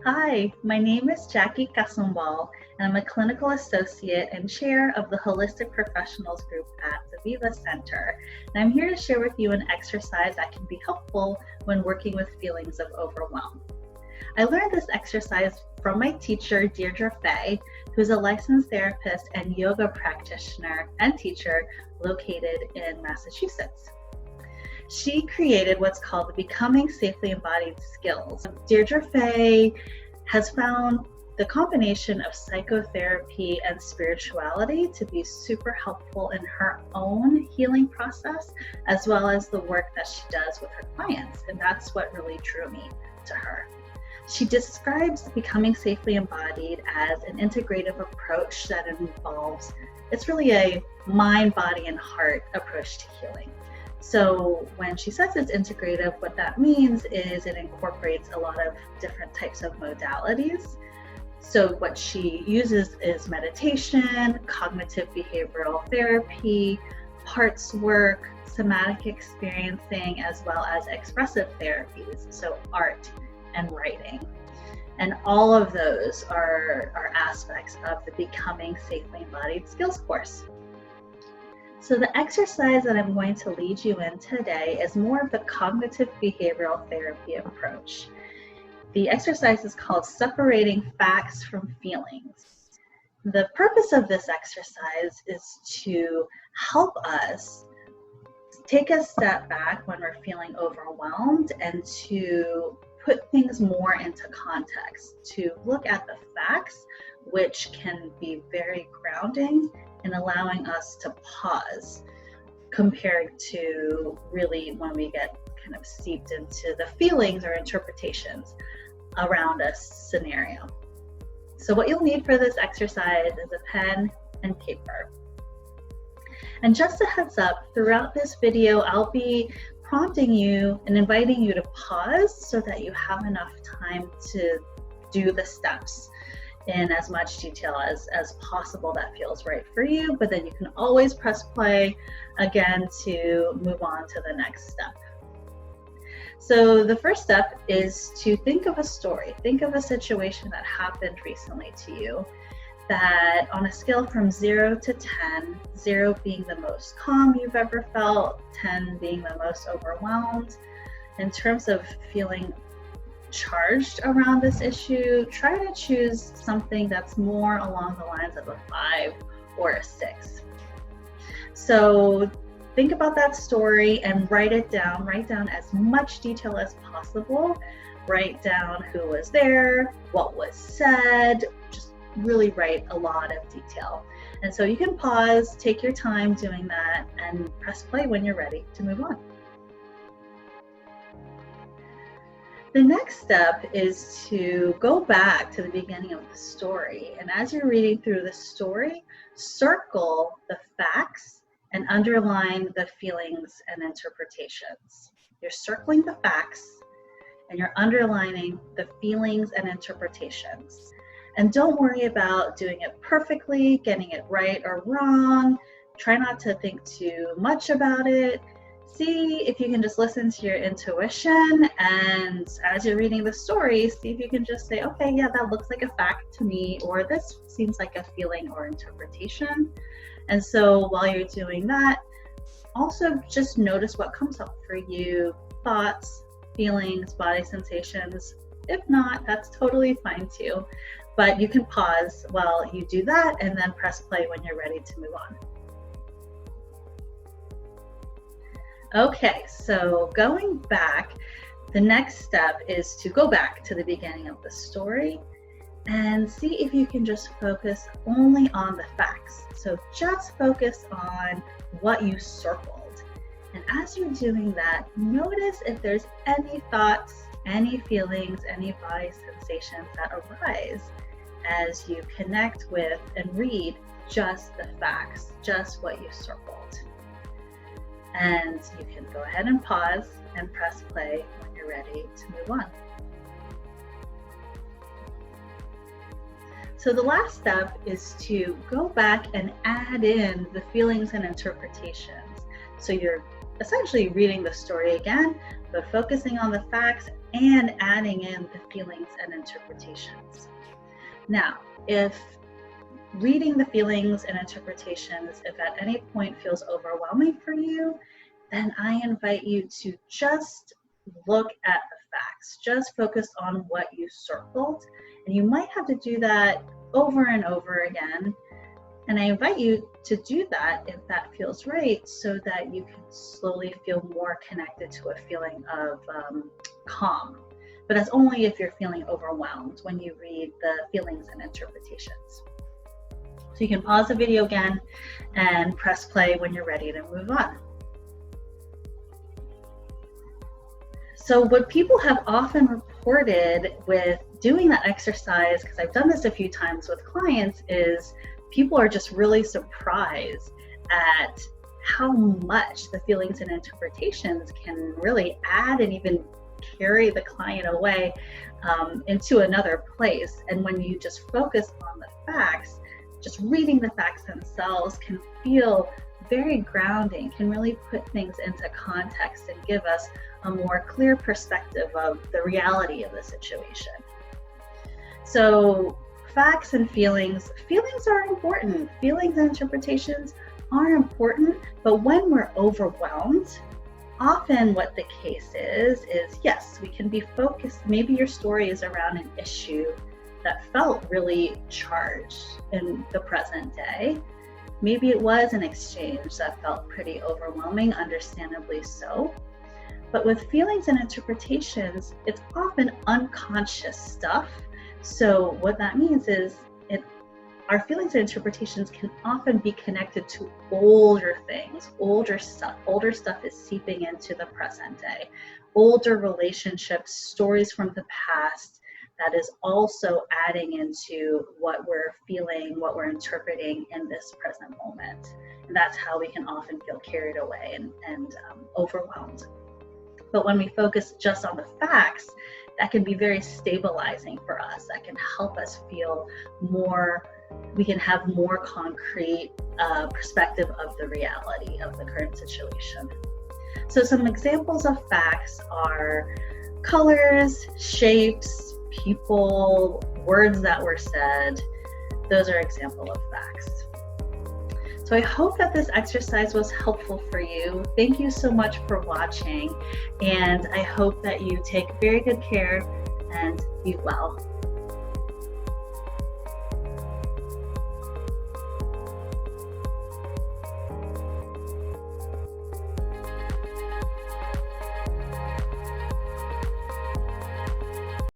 Hi, my name is Jackie Kasumbal, and I'm a clinical associate and chair of the Holistic Professionals Group at the Viva Center. And I'm here to share with you an exercise that can be helpful when working with feelings of overwhelm. I learned this exercise from my teacher, Deirdre Fay, who's a licensed therapist and yoga practitioner and teacher located in Massachusetts. She created what's called the Becoming Safely Embodied Skills. Deirdre Fay has found the combination of psychotherapy and spirituality to be super helpful in her own healing process, as well as the work that she does with her clients. And that's what really drew me to her. She describes becoming safely embodied as an integrative approach that involves, it's really a mind, body, and heart approach to healing. So when she says it's integrative, what that means is it incorporates a lot of different types of modalities. So what she uses is meditation, cognitive behavioral therapy, parts work, somatic experiencing, as well as expressive therapies, so art and writing. And all of those are aspects of the Becoming Safely Embodied Skills course. So the exercise that I'm going to lead you in today is more of the cognitive behavioral therapy approach. The exercise is called Separating Facts from Feelings. The purpose of this exercise is to help us take a step back when we're feeling overwhelmed and to put things more into context, to look at the facts, which can be very grounding in allowing us to pause compared to really when we get kind of seeped into the feelings or interpretations around a scenario. So what you'll need for this exercise is a pen and paper. And just a heads up, throughout this video, I'll be prompting you and inviting you to pause so that you have enough time to do the steps in as much detail as possible that feels right for you, but then you can always press play again to move on to the next step. So the first step is to think of a story. Think of a situation that happened recently to you that on a scale from 0 to 10, 0 being the most calm you've ever felt, 10 being the most overwhelmed, in terms of feeling charged around this issue, try to choose something that's more along the lines of a 5 or a 6. So think about that story and write it down. Write down as much detail as possible. Write down who was there, what was said, just really write a lot of detail. And so you can pause, take your time doing that, and press play when you're ready to move on. The next step is to go back to the beginning of the story. And as you're reading through the story, circle the facts and underline the feelings and interpretations. You're circling the facts and you're underlining the feelings and interpretations. And don't worry about doing it perfectly, getting it right or wrong. Try not to think too much about it. See if you can just listen to your intuition, and as you're reading the story, see if you can just say, okay, yeah, that looks like a fact to me, or this seems like a feeling or interpretation. And so while you're doing that, also just notice what comes up for you, thoughts, feelings, body sensations. If not, that's totally fine too. But you can pause while you do that and then press play when you're ready to move on. Okay, so going back, the next step is to go back to the beginning of the story and see if you can just focus only on the facts. So just focus on what you circled. And as you're doing that, notice if there's any thoughts, any feelings, any body sensations that arise as you connect with and read just the facts, just what you circled. And you can go ahead and pause and press play when you're ready to move on. So the last step is to go back and add in the feelings and interpretations. So you're essentially reading the story again, but focusing on the facts and adding in the feelings and interpretations. Now, if reading the feelings and interpretations, if at any point feels overwhelming for you, then I invite you to just look at the facts. Just focus on what you circled. And you might have to do that over and over again. And I invite you to do that if that feels right, so that you can slowly feel more connected to a feeling of calm. But that's only if you're feeling overwhelmed when you read the feelings and interpretations. So you can pause the video again and press play when you're ready to move on. So what people have often reported with doing that exercise, because I've done this a few times with clients, is people are just really surprised at how much the feelings and interpretations can really add and even carry the client away into another place. And when you just focus on the facts, just reading the facts themselves can feel very grounding, can really put things into context and give us a more clear perspective of the reality of the situation. So facts and feelings are important. Feelings and interpretations are important, but when we're overwhelmed, often what the case is yes, we can be focused. Maybe your story is around an issue that felt really charged in the present day. Maybe it was an exchange that felt pretty overwhelming, understandably so. But with feelings and interpretations, it's often unconscious stuff. So what that means is our feelings and interpretations can often be connected to older things, older stuff. Older stuff is seeping into the present day. Older relationships, stories from the past, that is also adding into what we're feeling, what we're interpreting in this present moment. And that's how we can often feel carried away and overwhelmed. But when we focus just on the facts, that can be very stabilizing for us. That can help us feel more, we can have more concrete perspective of the reality of the current situation. So some examples of facts are colors, shapes, people, words that were said. Those are examples of facts. So I hope that this exercise was helpful for you. Thank you so much for watching, and I hope that you take very good care and be well.